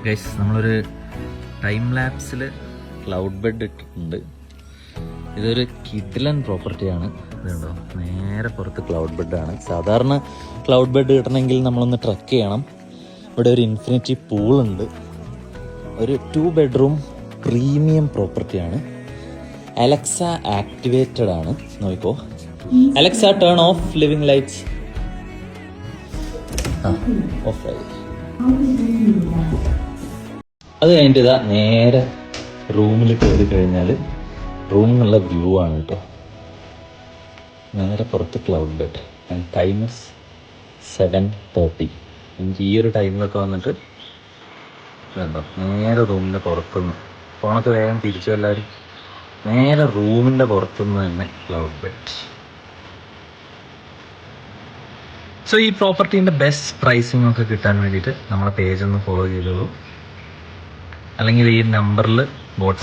Guys, നമ്മളൊരു time ലാപ്സിൽ cloud bed ഇട്ടിട്ടുണ്ട്. ഇതൊരു കിഡിലൻ പ്രോപ്പർട്ടിയാണ്. ഇതുണ്ടോ, നേരെ പുറത്ത് ക്ലൗഡ് ബെഡാണ്. സാധാരണ ക്ലൗഡ് ബെഡ് കിട്ടണമെങ്കിൽ നമ്മളൊന്ന് ട്രക്ക് ചെയ്യണം. ഇവിടെ ഒരു ഇൻഫിനിറ്റി പൂളുണ്ട്. ഒരു 2 ബെഡ്റൂം പ്രീമിയം പ്രോപ്പർട്ടിയാണ്. അലക്സ ആക്ടിവേറ്റഡ് ആണ്. നോക്കിക്കോ, Alexa turn of living lights. Of ആയി. അത് കഴിഞ്ഞിട്ട് ഇതാ നേരെ റൂമിൽ കയറി കഴിഞ്ഞാൽ റൂമിനുള്ള വ്യൂ ആണ് കേട്ടോ. നേരെ പുറത്ത് cloud bed. And time is 7:30. എനിക്ക് ഈ ഒരു ടൈമിലൊക്കെ വന്നിട്ട് വേണ്ടോ നേരെ റൂമിൻ്റെ പുറത്തുനിന്ന് ഫോണൊക്കെ വേഗം തിരിച്ചു എല്ലാവരും നേരെ റൂമിൻ്റെ പുറത്തുനിന്ന് തന്നെ ക്ലൗഡ് ബെഡ്. സോ ഈ പ്രോപ്പർട്ടീൻ്റെ ബെസ്റ്റ് പ്രൈസിംഗ് ഒക്കെ കിട്ടാൻ വേണ്ടിയിട്ട് നമ്മളെ പേജ് ഒന്ന് ഫോളോ ചെയ്തോളൂ. അല്ലെങ്കിൽ ഈ നമ്പറിൽ വാട്സ്ആപ്പ്